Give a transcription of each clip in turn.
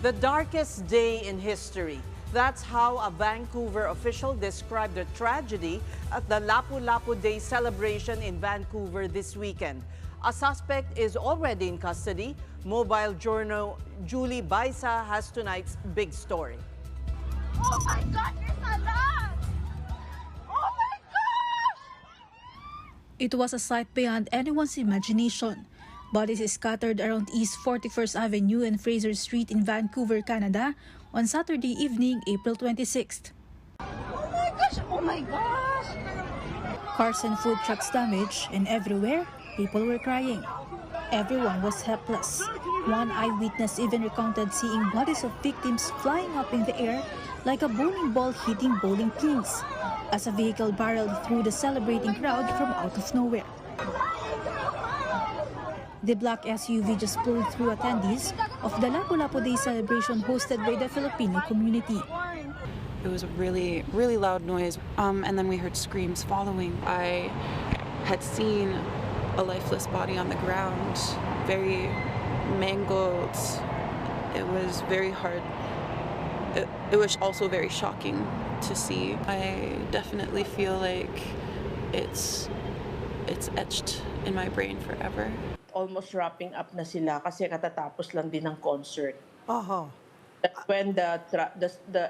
The darkest day in history. That's how a Vancouver official described the tragedy at the Lapu Lapu Day celebration in Vancouver this weekend. A suspect is already in custody. Mobile journal Julie Baisa has tonight's big story. Oh my God, there's a lot! Oh my gosh! It was a sight beyond anyone's imagination. Bodies scattered around East 41st Avenue and Fraser Street in Vancouver, Canada on Saturday evening, April 26th. Oh my gosh! Oh my gosh! Cars and food trucks damaged, and everywhere, people were crying. Everyone was helpless. One eyewitness even recounted seeing bodies of victims flying up in the air like a bowling ball hitting bowling pins as a vehicle barreled through the celebrating crowd from out of nowhere. The black SUV just pulled through attendees of the Lapu Lapu Day celebration hosted by the Filipino community. It was a really, really loud noise, and then we heard screams following. I had seen a lifeless body on the ground, very mangled. It was very hard. It was also very shocking to see. I definitely feel like it's etched in my brain forever. Almost wrapping up na sila kasi katatapos lang din ng concert. That's when the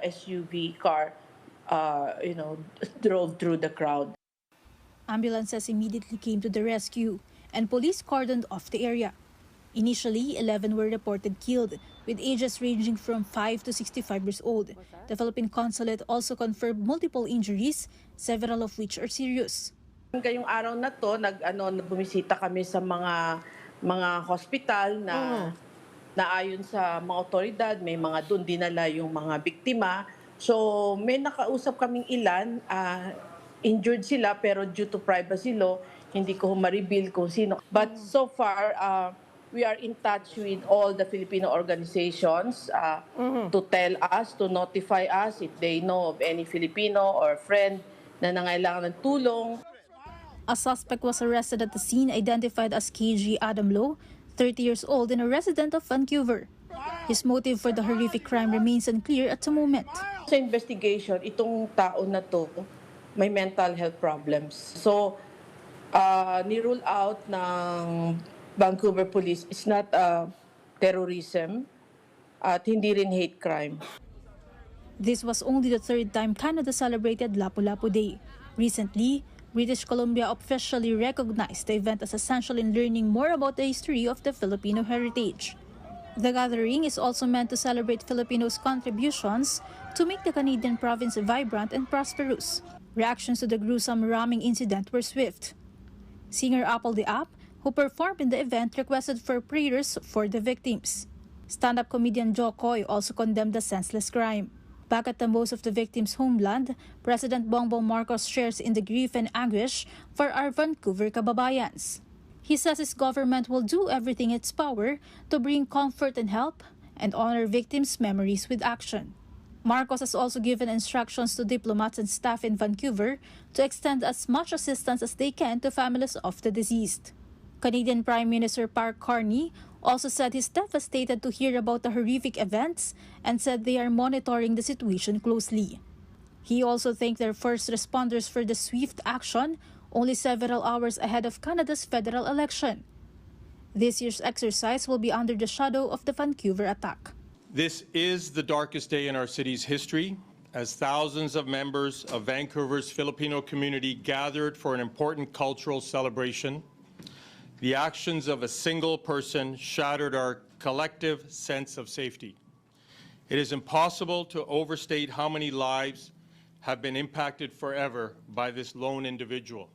SUV car, drove through the crowd. Ambulances immediately came to the rescue, and police cordoned off the area. Initially, 11 were reported killed, with ages ranging from 5 to 65 years old. The Philippine consulate also confirmed multiple injuries, several of which are serious. Ngayong araw na to, bumisita kami sa mga hospital na ayon sa mga otoridad, may mga doon dinala yung mga biktima. So may nakausap kaming ilan, injured sila pero due to privacy law, hindi ko ma-reveal kung sino. But so far, we are in touch with all the Filipino organizations to tell us, to notify us if they know of any Filipino or friend na nangailangan ng tulong. A suspect was arrested at the scene, identified as KG Adam Low, 30 years old and a resident of Vancouver. His motive for the horrific crime remains unclear at the moment. Sa investigation, itong tao na to may mental health problems. So, ni-rule out ng Vancouver Police, it's not terrorism at hindi rin hate crime. This was only the third time Canada celebrated Lapu Lapu Day. Recently, British Columbia officially recognized the event as essential in learning more about the history of the Filipino heritage. The gathering is also meant to celebrate Filipinos' contributions to make the Canadian province vibrant and prosperous. Reactions to the gruesome ramming incident were swift. Singer Apple the App, who performed in the event, requested for prayers for the victims. Stand-up comedian Joe Coy also condemned the senseless crime. Back at the most of the victims' homeland, President Bongbong Marcos shares in the grief and anguish for our Vancouver kababayans. He says his government will do everything in its power to bring comfort and help and honor victims' memories with action. Marcos has also given instructions to diplomats and staff in Vancouver to extend as much assistance as they can to families of the deceased. Canadian Prime Minister Park Carney also said he's devastated to hear about the horrific events and said they are monitoring the situation closely. He also thanked their first responders for the swift action only several hours ahead of Canada's federal election. This year's exercise will be under the shadow of the Vancouver attack. This is the darkest day in our city's history, as thousands of members of Vancouver's Filipino community gathered for an important cultural celebration. The actions of a single person shattered our collective sense of safety. It is impossible to overstate how many lives have been impacted forever by this lone individual.